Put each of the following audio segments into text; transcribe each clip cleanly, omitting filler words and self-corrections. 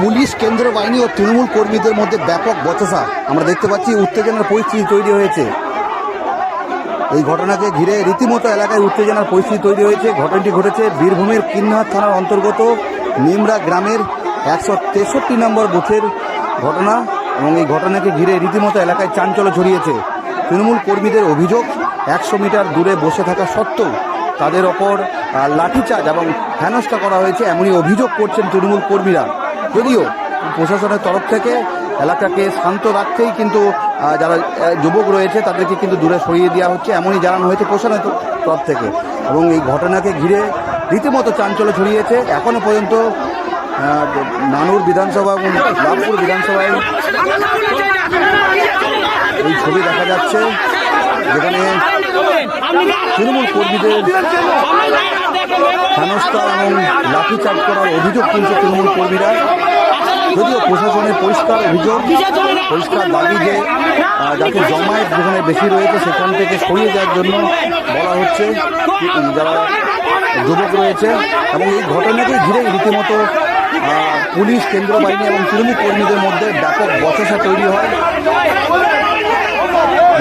Police, কেন্দ্র বাহিনী ও তৃণমূল কর্মীদের মধ্যে ব্যাপক বচসা আমরা দেখতে পাচ্ছি। উত্তেজনার পরিস্থিতি তৈরি হয়েছে। এই ঘটনাকে ঘিরে রীতিমতো এলাকায় উত্তেজনার পরিস্থিতি তৈরি হয়েছে। ঘটনাটি ঘটেছে বীরভূমের কিন্নহাট থানার অন্তর্গত নিমরা গ্রামের 163 নম্বর বুথের ঘটনা এবং এই ঘটনাকে ঘিরে রীতিমতো এলাকায় চাঞ্চল্য ছড়িয়েছে। তৃণমূল কর্মীদের অভিযোগ 100 মিটার দূরে বসে থাকা সত্ত্বেও তাদের ওপর লাঠিচার্জ এবং হেনস্থা করা হয়েছে, এমনই অভিযোগ করছেন তৃণমূল কর্মীরা। যদিও প্রশাসনের তরফ থেকে এলাকাকে শান্ত রাখতেই কিন্তু যারা যুবক রয়েছে তাদেরকে কিন্তু দূরে সরিয়ে দেওয়া হচ্ছে, এমনই জানানো হয়েছে প্রশাসনের তরফ থেকে। এবং এই ঘটনাকে ঘিরে রীতিমতো চাঞ্চল্য ছড়িয়েছে। এখনও পর্যন্ত নানুর বিধানসভা এবং লাভপুর বিধানসভায় এই ছবি দেখা যাচ্ছে, যেখানে তৃণমূল কর্মীদের হেনস্থা এবং লাঠিচার্জ করার অভিযোগ তুলছে তৃণমূল কর্মীরা। যদিও প্রশাসনের পরিষ্কার অভিযোগ, পরিষ্কার দাবি যে যাতে জমায়েত যেখানে বেশি রয়েছে সেখান থেকে সরিয়ে যাওয়ার জন্য বলা হচ্ছে যারা যুবক রয়েছে। এবং এই ঘটনাকে ঘিরে রীতিমতো পুলিশ, কেন্দ্র বাহিনী এবং তৃণমূল কর্মীদের মধ্যে ব্যাপক বচসা তৈরি হয়।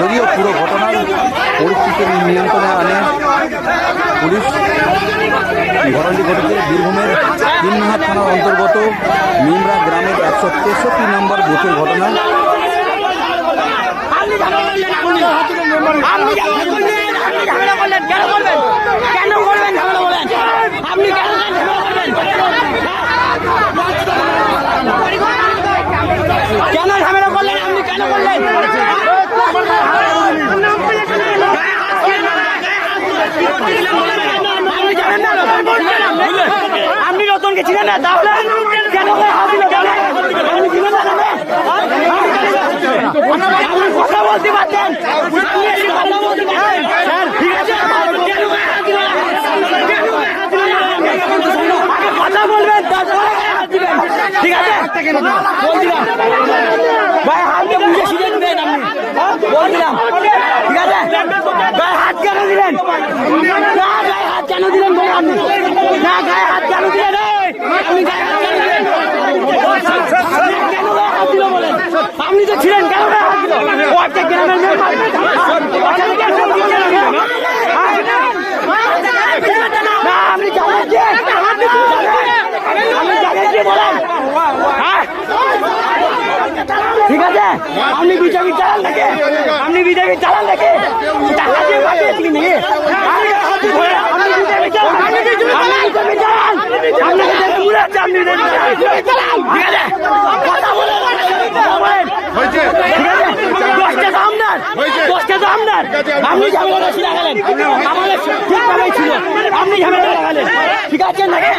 যদিও পুরো ঘটনার পরিস্থিতি নিয়ন্ত্রণে আনে পুলিশ। ঘটনাটি ঘটেছে বীরভূমের কিন্নহাট থানার অন্তর্গত নিমরা গ্রামের 163 নম্বর বুথের ঘটনা। কেন ঝামেলা করলেন? আপনি কেন করলেন? আপনি রতনকে ছিলেন না, তাহলে কেন কথা বলতে পারতেন? ঠিক আছে, কথা বলবেন, ঠিক আছে বলছিলাম ভাই, হাতকে বুঝে শিখে দিবেন আপনি, বলছিলাম ঠিক আছে। গায়ে হাত কেন দিলেন? না গায়ে হাত কেন দিলেন বলে আপনি? না গায়ে হাত কেন দিলেন? আপনি গায়ে হাত কেন দিলেন? কেন গায়ে হাত দিল বলেন? আপনি তো ছিলেন, কেন গায়ে হাত দিল? ওকে গ্রামের মেয়ে না, আপনি জানাচ্ছি, আপনি জানাচ্ছি বলেন, ঠিক আছে। আপনি বিজেপি চালান নাকি? আপনি বিজেপি চালান নাকি? টাকা দিয়ে পাঠিয়েছি নাকি? আপনি বিজেপি চালান, আপনি বিজেপি চালান, আপনাকে দেখে মনে হচ্ছে আপনি বিজেপি চালান, ঠিক আছে। কথা বলেন, ঠিক আছে। দশটা তো আপনার, দশটা তো আপনার। আপনি ঝামেলা ছিল গেলেন, আমাদের ঠিকভাবেই ছিল, আপনি ঝামেলা লাগালেন, ঠিক আছে নাকি?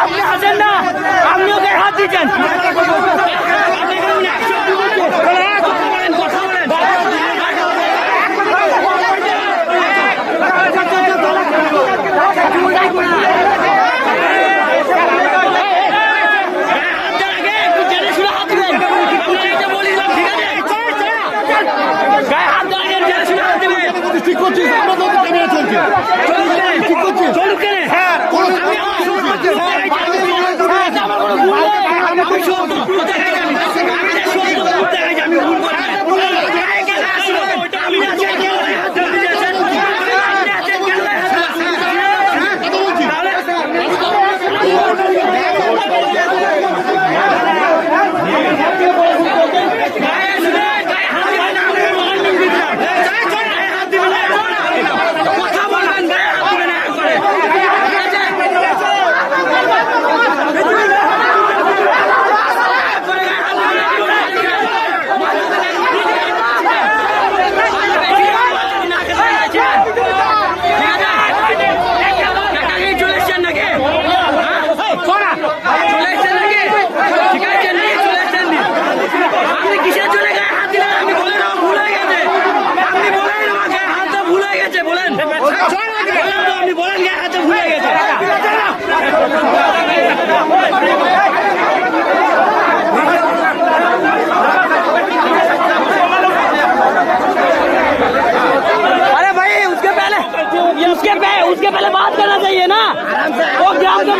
আপনি হাসেন না, আপনি ওকে হাত দিচ্ছেন। ঠিক করছিস, ঠিক করছিস।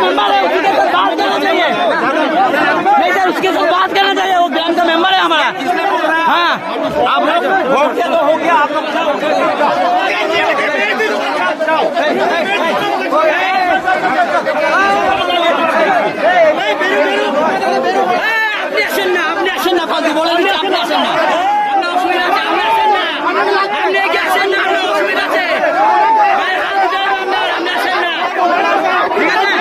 मेंबर है, उसके साथ बात करना चाहिए। नहीं सर, उसके साथ बात करना चाहिए, वो ग्राम का मेंबर है हमारा। हाँ, आप हो गया तो हो गया, आप लोग আপনি আসেন না, কথা বলে দিচ্ছি, আপনি আসেন না, আপনার অসুবিধা আছে, আপনি আসেন না, আপনি এগিয়ে আসেন না, আপনার অসুবিধা আছে, গায়ে হাত দিতে হবে আপনার, আপনি আসেন না, ঠিক আছে?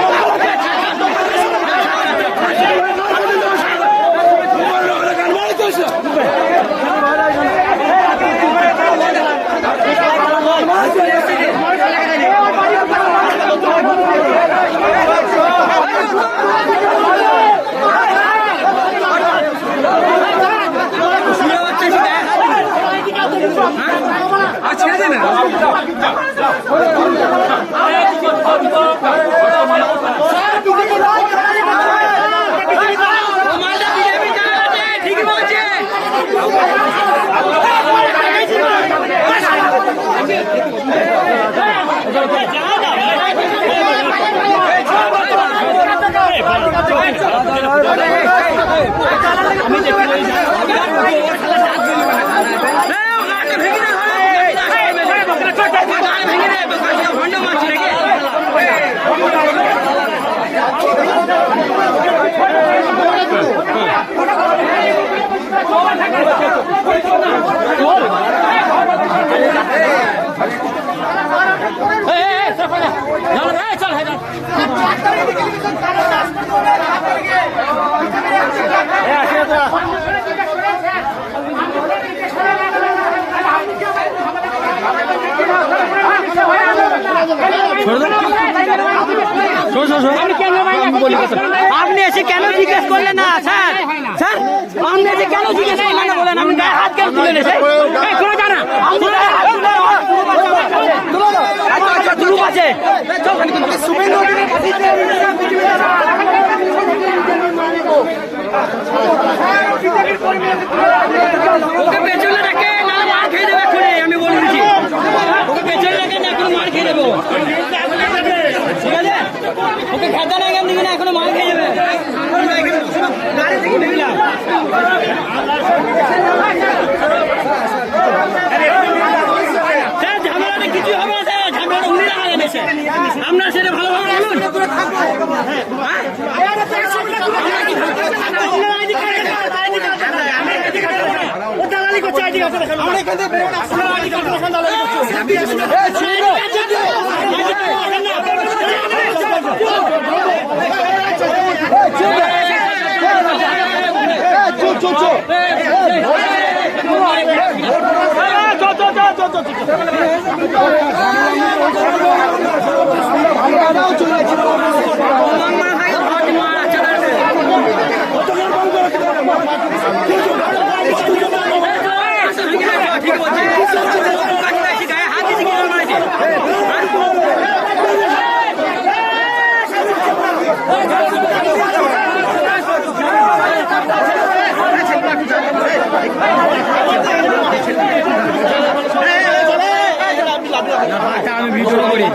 ঠিকই বলছে। আপনি এসে কেন জিজ্ঞেস করলেন না স্যার? স্যার, আপনি এসে কেন জিজ্ঞেস করলেন না বলেন? আপনি গায়ে হাত কেন তুলেন? এসে গ্রুপ আছে, ওকে পেছনে রাখে না, মার খেয়ে দেবে এক্ষুনি, আমি বলে দিচ্ছি। ওকে পেছনে রাখে না, এখনো মার খেয়ে দেবো, ঠিক আছে? ওকে খেতে না কেন দিবি না, এখনো মার খেয়ে যাবে। স্যার, ঝামেলাটা কিছু হবে না স্যার, ঝামেলাটা উনি লাগালেন এসে। আপনার সেটা ভালোভাবে বলুন। আমি ভিডিও করি,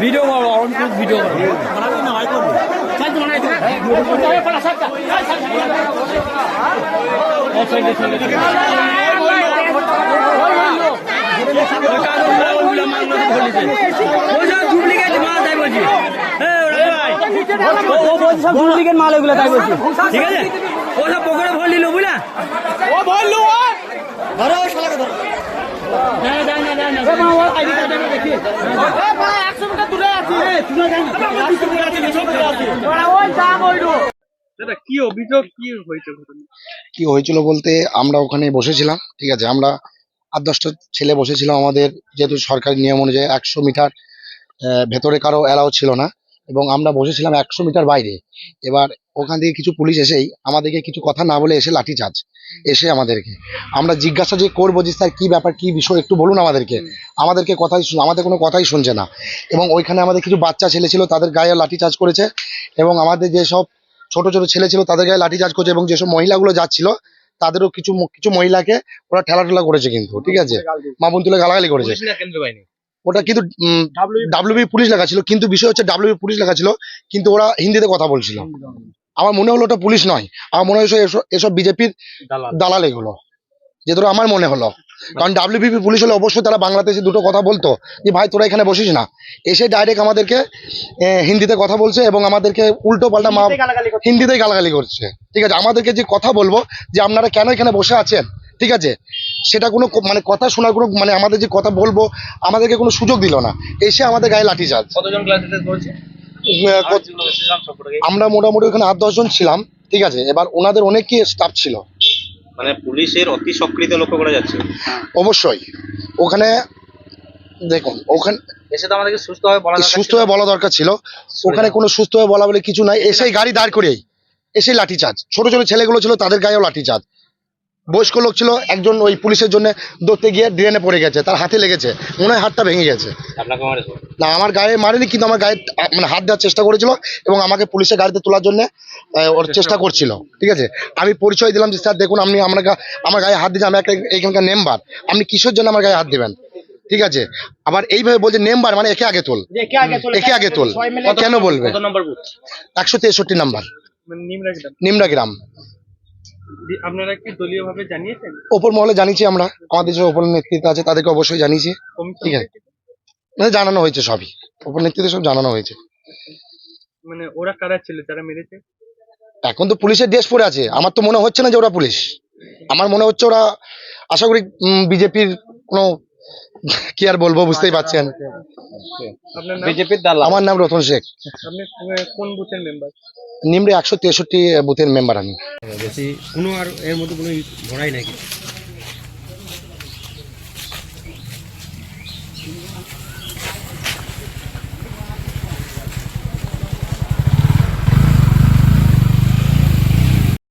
ভিডিও করো, ভিডিও করো। ডুপ্লিকেট মাল তাই বলছি, ডুপ্লিকেট মাল ওগুলো তাই বলছি, ঠিক আছে? ও সব পকেটে ভর নিল, বুঝলা? ও ভরলু, ধরো শালাকে ধরো। কি হয়েছিল বলতে, আমরা ওখানে বসেছিলাম, ঠিক আছে? আমরা 8-10টা ছেলে বসেছিলাম। আমাদের যেহেতু সরকারি নিয়ম অনুযায়ী 100 মিটার ভেতরে কারো অ্যালাউ ছিল না, এবং আমরা বসেছিলাম 100 মিটার বাইরে। এবার ওখান থেকে কিছু পুলিশ এসেই আমাদেরকে কিছু কথা না বলে এসে লাঠিচার্জ, এসে আমাদেরকে, আমরা জিজ্ঞাসা যে করবো যে স্যার কি ব্যাপার, কি বিষয়, একটু বলুন আমাদেরকে। আমাদের কোনো কথাই শুনছে না। এবং ওইখানে আমাদের কিছু বাচ্চা ছেলে ছিল, তাদের গায়ে লাঠিচার্জ করেছে, এবং আমাদের যেসব ছোট ছোট ছেলে ছিল তাদের গায়ে লাঠিচার্জ করেছে, এবং যেসব মহিলাগুলো যাচ্ছিল তাদেরও কিছু মহিলাকে ওরা ঠেলা করেছে কিন্তু, ঠিক আছে? মা বোন তুলে গালাগালি করেছে। ওটা কিন্তু ডাব্লিউবি পুলিশ লেখা ছিল, কিন্তু বিষয় হচ্ছে ডাব্লিউবি পুলিশ লেখা ছিল কিন্তু ওরা হিন্দিতে কথা বলছিল। আমার মনে হলো ওটা পুলিশ নয়, আমার মনে হয়েছে এসব বিজেপির দালাল এগুলো, যে ধরো আমার মনে হলো। কারণ ডাব্লিউবিপি পুলিশ হলে অবশ্যই তারা বাংলাতে এসে দুটো কথা বলতো যে ভাই তোরা এখানে বসিস না, এসে ডাইরেক্ট আমাদেরকে হিন্দিতে কথা বলছে এবং আমাদেরকে উল্টো পাল্টা হিন্দিতেই গালাগালি করছে। ঠিক আছে, আমাদেরকে যে কথা বলবো যে আপনারা কেন এখানে বসে আছেন, ঠিক আছে, সেটা কোনো মানে কথা শোনার কোনো মানে আমাদের যে কথা বলবো আমাদেরকে কোনো সুযোগ দিল না, এসে আমাদের গায়ে লাঠিচার্জ। কতজন ক্লাসে করেছে? আমরা মোটামুটি ওখানে 8-10 জন ছিলাম, ঠিক আছে। এবার ওনাদের অনেকই স্টাফ ছিল, মানে পুলিশের অতি সক্রিয়তা লক্ষ্য করা যাচ্ছে। অবশ্যই ওখানে দেখুন, ওখানে এসে তো আমাদেরকে সুস্থভাবে বলা দরকার ছিল। ওখানে কোনো সুস্থভাবে বলা বলে কিছু নাই, এসেই গাড়ি দাঁড় করেই এসেই লাঠিচার্জ। ছোট ছোট ছেলেগুলো ছিল তাদের গায়েও লাঠিচার্জ। বয়স্ক লোক ছিল একজন, ওই পুলিশের জন্য দৌড়তে গিয়ে ড্রেনে পড়ে গেছে, তার হাতে লেগেছে, মনে হয় হাতটা ভেঙে গেছে। আপনাকে মারেছে? না, আমার গায়ে মারেনি, কিন্তু আমার গায়ে মানে হাত দেওয়ার চেষ্টা করেছিল এবং আমাকে পুলিশের গাড়িতে তোলার জন্য ওর চেষ্টা করছিল। ঠিক আছে, আমি পরিচয় দিলাম যে স্যার দেখুন আপনি আমার গায়ে হাত দিয়েছে, আমি একটা এখানকার মেম্বার, আপনি কিসের জন্য আমার গায়ে হাত দেবেন? ঠিক আছে, আবার এইভাবে বলছে মেম্বার মানে একে আগে তোল, একে আগে তোল, কেন বলবে? 163 নাম্বার, নিমরা গ্রাম। আপনারা কি দলীয়ভাবে জানিয়েছেন? ওপর মহলে জানিয়েছি আমরা, আমাদের যে ওপর নেতৃত্ব আছে তাদেরকে অবশ্যই জানিয়েছি। ঠিক আছে, মানে জানানো হয়েছে, সবই ওপর নেতৃত্বে সব জানানো হয়েছে। মানে ওরা কারা ছিল যারা মেরেছে? এখন তো পুলিশের ড্রেস পরে আছে, আমার তো মনে হচ্ছে না যে ওরা পুলিশ, আমার মনে হচ্ছে ওরা আশা করি বিজেপির কোনো, কি আর বলবো বুঝতেই পারছেন। আপনার নাম? বিজেপির দালাল। আমার নাম রতন শেখ, আপনি কোন বুথের মেম্বার? নিমরে 163 বুথের মেম্বার আমি। বেশি কোনো আর এর মধ্যে কোনো ভরাই নাই কিছু।